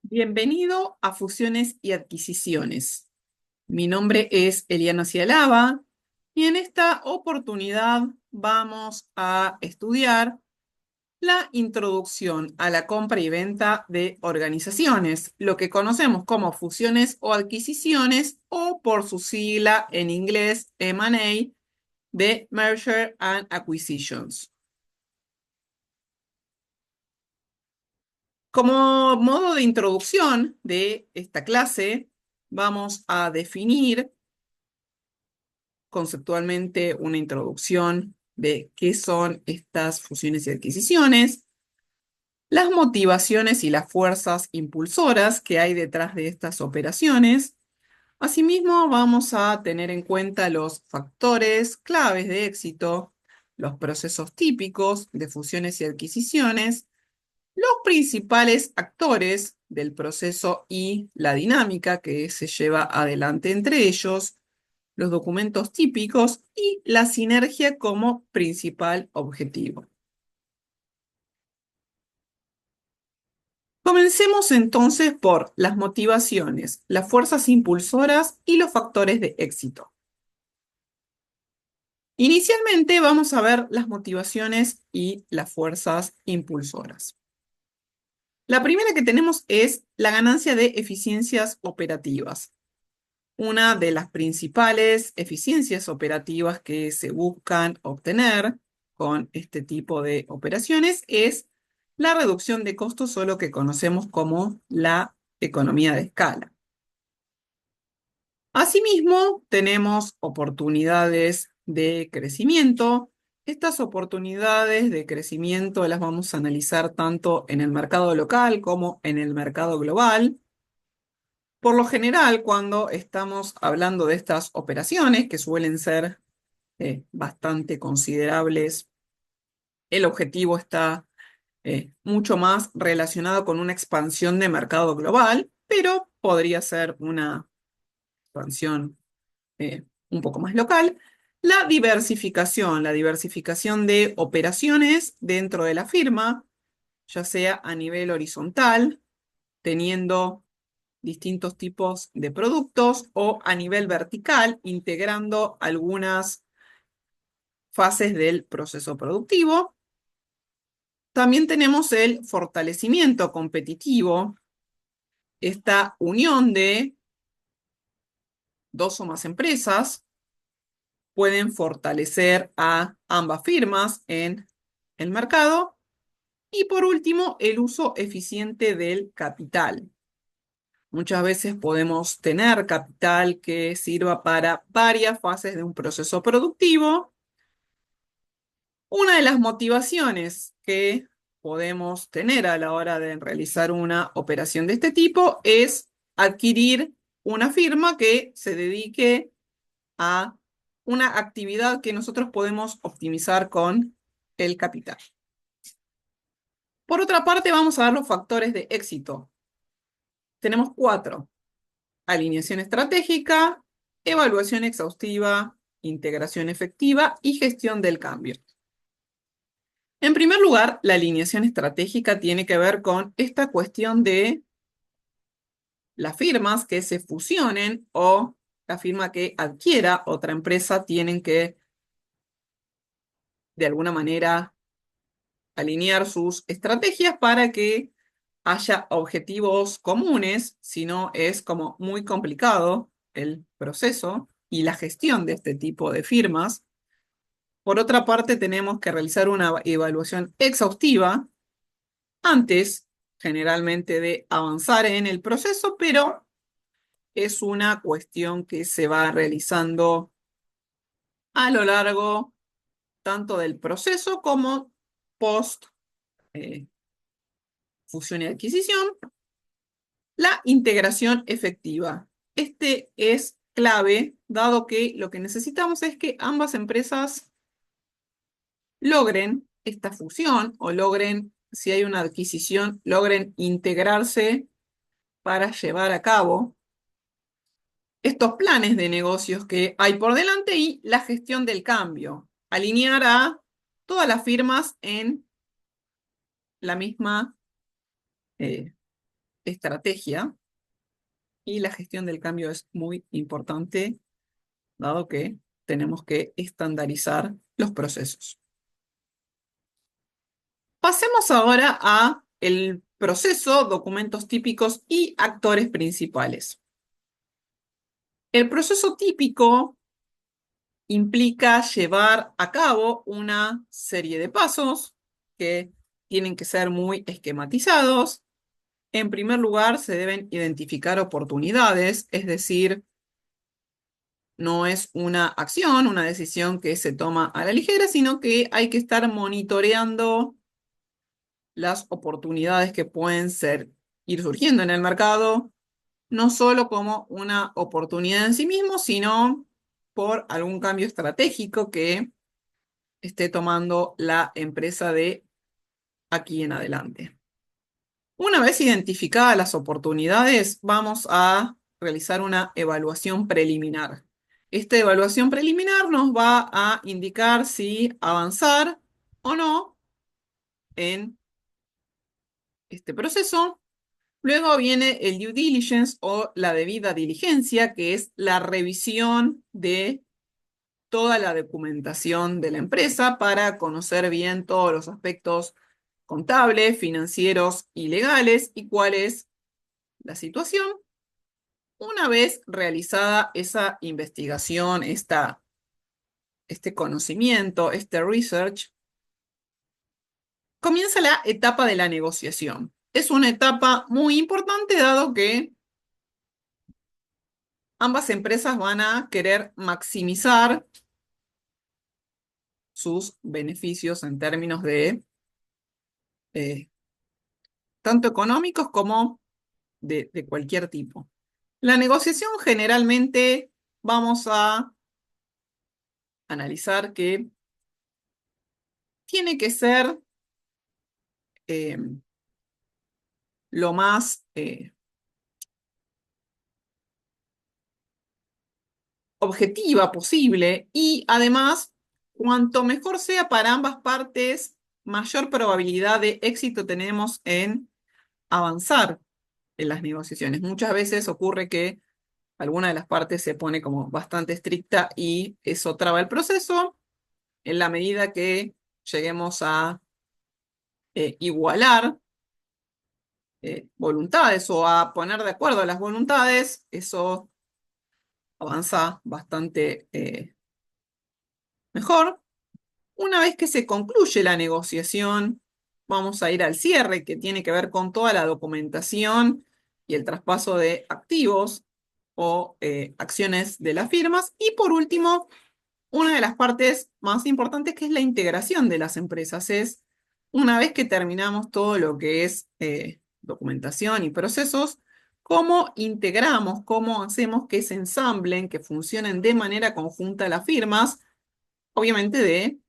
Bienvenido a Fusiones y Adquisiciones. Mi nombre es Eliana Cialaba y en esta oportunidad vamos a estudiar la introducción a la compra y venta de organizaciones, lo que conocemos como fusiones o adquisiciones o por su sigla en inglés M&A de Merger and Acquisitions. Como modo de introducción de esta clase, vamos a definir conceptualmente una introducción de qué son estas fusiones y adquisiciones, las motivaciones y las fuerzas impulsoras que hay detrás de estas operaciones. Asimismo, vamos a tener en cuenta los factores claves de éxito, los procesos típicos de fusiones y adquisiciones, los principales actores del proceso y la dinámica que se lleva adelante entre ellos, los documentos típicos y la sinergia como principal objetivo. Comencemos entonces por las motivaciones, las fuerzas impulsoras y los factores de éxito. Inicialmente vamos a ver las motivaciones y las fuerzas impulsoras. La primera que tenemos es la ganancia de eficiencias operativas. Una de las principales eficiencias operativas que se buscan obtener con este tipo de operaciones es la reducción de costos o lo que conocemos como la economía de escala. Asimismo, tenemos oportunidades de crecimiento. Estas oportunidades de crecimiento las vamos a analizar tanto en el mercado local como en el mercado global. Por lo general, cuando estamos hablando de estas operaciones, que suelen ser bastante considerables, el objetivo está mucho más relacionado con una expansión de mercado global, pero podría ser una expansión un poco más local. La diversificación de operaciones dentro de la firma, ya sea a nivel horizontal, teniendo distintos tipos de productos o a nivel vertical, integrando algunas fases del proceso productivo. También tenemos el fortalecimiento competitivo, esta unión de dos o más empresas pueden fortalecer a ambas firmas en el mercado. Y por último, el uso eficiente del capital. Muchas veces podemos tener capital que sirva para varias fases de un proceso productivo. Una de las motivaciones que podemos tener a la hora de realizar una operación de este tipo es adquirir una firma que se dedique a una actividad que nosotros podemos optimizar con el capital. Por otra parte, vamos a ver los factores de éxito. Tenemos 4: alineación estratégica, evaluación exhaustiva, integración efectiva y gestión del cambio. En primer lugar, la alineación estratégica tiene que ver con esta cuestión de las firmas que se fusionen o la firma que adquiera otra empresa tienen que, de alguna manera, alinear sus estrategias para que haya objetivos comunes, si no es como muy complicado el proceso y la gestión de este tipo de firmas. Por otra parte, tenemos que realizar una evaluación exhaustiva antes, generalmente, de avanzar en el proceso, pero es una cuestión que se va realizando a lo largo tanto del proceso como post eh, fusión y adquisición. La integración efectiva. Este es clave, dado que lo que necesitamos es que ambas empresas logren esta fusión o logren, si hay una adquisición, logren integrarse para llevar a cabo estos planes de negocios que hay por delante y la gestión del cambio. Alinear a todas las firmas en la misma, eh, estrategia y la gestión del cambio es muy importante, dado que tenemos que estandarizar los procesos. Pasemos ahora a el proceso, documentos típicos y actores principales. El proceso típico implica llevar a cabo una serie de pasos que tienen que ser muy esquematizados. En primer lugar, se deben identificar oportunidades, es decir, no es una acción, una decisión que se toma a la ligera, sino que hay que estar monitoreando las oportunidades que pueden ir surgiendo en el mercado, no solo como una oportunidad en sí mismo, sino por algún cambio estratégico que esté tomando la empresa de aquí en adelante. Una vez identificadas las oportunidades, vamos a realizar una evaluación preliminar. Esta evaluación preliminar nos va a indicar si avanzar o no en este proceso. Luego viene el due diligence o la debida diligencia, que es la revisión de toda la documentación de la empresa para conocer bien todos los aspectos contables, financieros y legales y cuál es la situación. Una vez realizada esa investigación, este conocimiento, este research, comienza la etapa de la negociación. Es una etapa muy importante dado que ambas empresas van a querer maximizar sus beneficios en términos de eh, tanto económicos como de cualquier tipo. La negociación generalmente vamos a analizar que tiene que ser eh, lo más objetiva posible y además, cuanto mejor sea para ambas partes, mayor probabilidad de éxito tenemos en avanzar en las negociaciones. Muchas veces ocurre que alguna de las partes se pone como bastante estricta y eso traba el proceso. En la medida que lleguemos a igualar voluntades o a poner de acuerdo las voluntades, eso avanza bastante mejor. Una vez que se concluye la negociación, vamos a ir al cierre, que tiene que ver con toda la documentación y el traspaso de activos o acciones de las firmas. Y por último, una de las partes más importantes, que es la integración de las empresas, es una vez que terminamos todo lo que es documentación y procesos, cómo integramos, cómo hacemos que se ensamblen, que funcionen de manera conjunta las firmas, obviamente de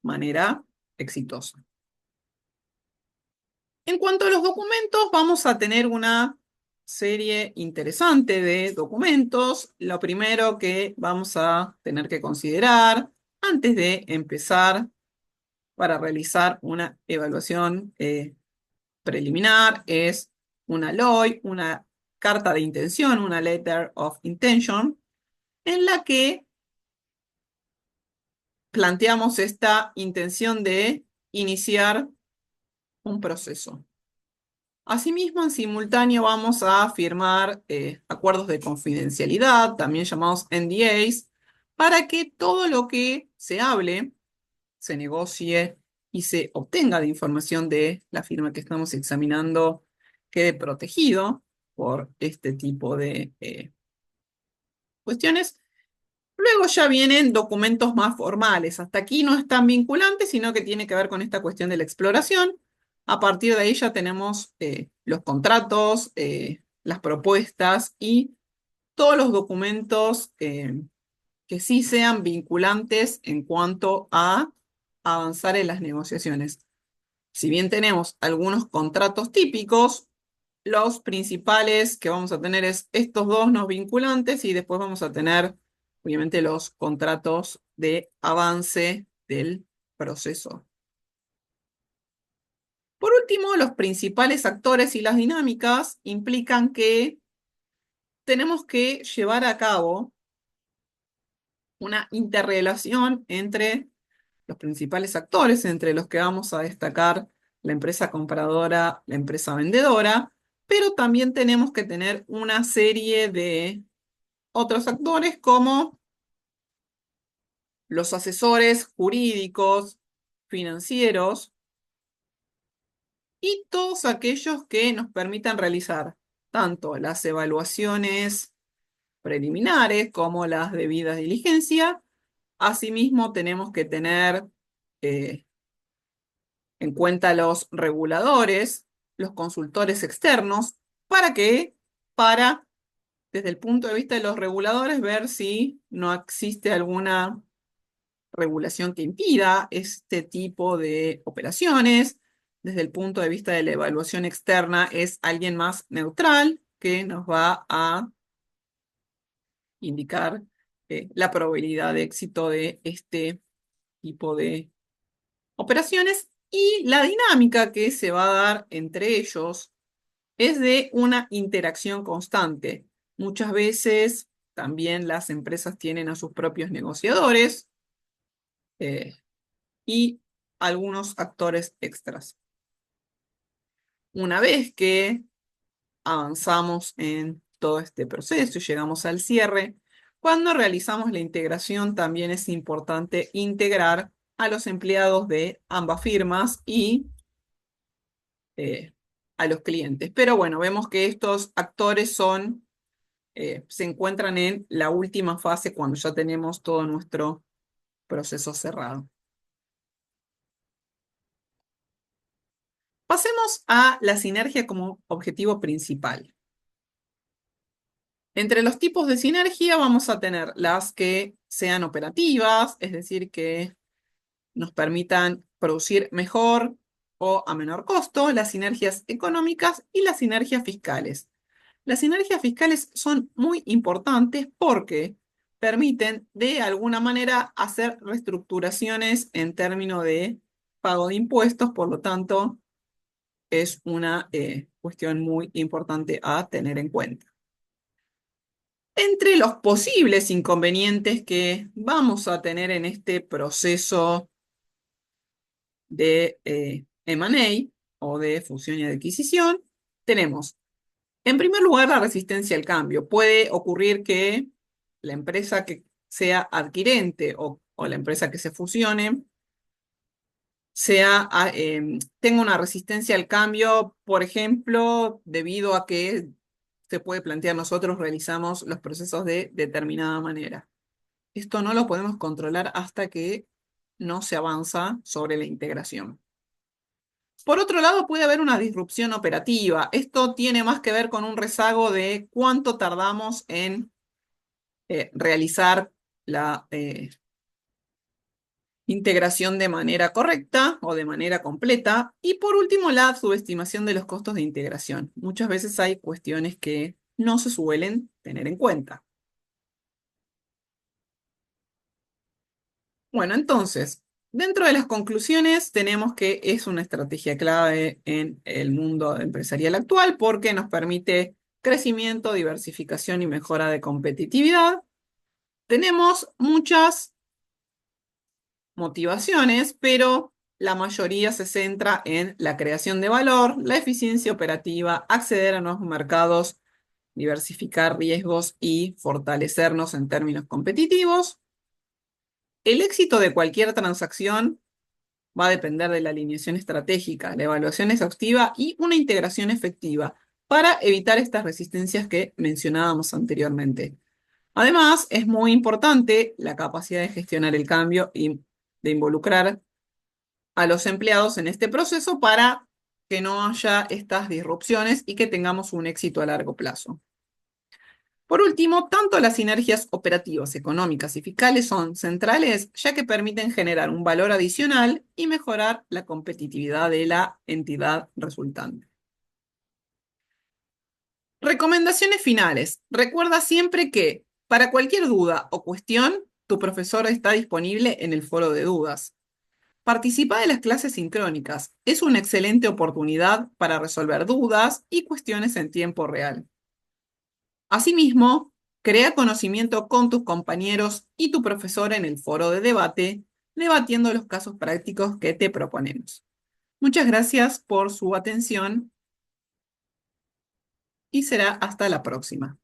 manera exitosa. En cuanto a los documentos, vamos a tener una serie interesante de documentos. Lo primero que vamos a tener que considerar antes de empezar para realizar una evaluación preliminar es una LOI, una carta de intención, una Letter of Intention, en la que planteamos esta intención de iniciar un proceso. Asimismo, en simultáneo vamos a firmar acuerdos de confidencialidad, también llamados NDAs, para que todo lo que se hable, se negocie y se obtenga de información de la firma que estamos examinando quede protegido por este tipo de cuestiones. Luego ya vienen documentos más formales. Hasta aquí no es tan vinculante, sino que tiene que ver con esta cuestión de la exploración. A partir de ahí ya tenemos los contratos, las propuestas y todos los documentos que sí sean vinculantes en cuanto a avanzar en las negociaciones. Si bien tenemos algunos contratos típicos, los principales que vamos a tener es estos dos no vinculantes y después vamos a tener, obviamente, los contratos de avance del proceso. Por último, los principales actores y las dinámicas implican que tenemos que llevar a cabo una interrelación entre los principales actores, entre los que vamos a destacar la empresa compradora, la empresa vendedora, pero también tenemos que tener una serie de otros actores como los asesores jurídicos, financieros y todos aquellos que nos permitan realizar tanto las evaluaciones preliminares como las debidas diligencias. Asimismo, tenemos que tener eh, en cuenta los reguladores, los consultores externos. ¿Para qué? Para, desde el punto de vista de los reguladores, ver si no existe alguna regulación que impida este tipo de operaciones. Desde el punto de vista de la evaluación externa, es alguien más neutral que nos va a indicar la probabilidad de éxito de este tipo de operaciones y la dinámica que se va a dar entre ellos es de una interacción constante. Muchas veces también las empresas tienen a sus propios negociadores eh, y algunos actores extras. Una vez que avanzamos en todo este proceso y llegamos al cierre, cuando realizamos la integración también es importante integrar a los empleados de ambas firmas y eh, a los clientes. Pero bueno, vemos que estos actores se encuentran en la última fase cuando ya tenemos todo nuestro proceso cerrado. Pasemos a la sinergia como objetivo principal. Entre los tipos de sinergia vamos a tener las que sean operativas, es decir, que nos permitan producir mejor o a menor costo, las sinergias económicas y las sinergias fiscales. Las sinergias fiscales son muy importantes porque permiten de alguna manera hacer reestructuraciones en términos de pago de impuestos, por lo tanto, es una cuestión muy importante a tener en cuenta. Entre los posibles inconvenientes que vamos a tener en este proceso de M&A o de fusión y adquisición, tenemos, en primer lugar, la resistencia al cambio. Puede ocurrir que la empresa que sea adquirente o la empresa que se fusione tenga una resistencia al cambio, por ejemplo, debido a que se puede plantear nosotros realizamos los procesos de determinada manera. Esto no lo podemos controlar hasta que no se avanza sobre la integración. Por otro lado, puede haber una disrupción operativa. Esto tiene más que ver con un rezago de cuánto tardamos en realizar la integración de manera correcta o de manera completa. Y por último, la subestimación de los costos de integración. Muchas veces hay cuestiones que no se suelen tener en cuenta. Bueno, entonces, dentro de las conclusiones tenemos que es una estrategia clave en el mundo empresarial actual porque nos permite crecimiento, diversificación y mejora de competitividad. Tenemos muchas motivaciones, pero la mayoría se centra en la creación de valor, la eficiencia operativa, acceder a nuevos mercados, diversificar riesgos y fortalecernos en términos competitivos. El éxito de cualquier transacción va a depender de la alineación estratégica, la evaluación exhaustiva y una integración efectiva para evitar estas resistencias que mencionábamos anteriormente. Además, es muy importante la capacidad de gestionar el cambio y de involucrar a los empleados en este proceso para que no haya estas disrupciones y que tengamos un éxito a largo plazo. Por último, tanto las sinergias operativas, económicas y fiscales son centrales, ya que permiten generar un valor adicional y mejorar la competitividad de la entidad resultante. Recomendaciones finales. Recuerda siempre que, para cualquier duda o cuestión, tu profesor está disponible en el foro de dudas. Participa de las clases sincrónicas. Es una excelente oportunidad para resolver dudas y cuestiones en tiempo real. Asimismo, crea conocimiento con tus compañeros y tu profesor en el foro de debate, debatiendo los casos prácticos que te proponemos. Muchas gracias por su atención y será hasta la próxima.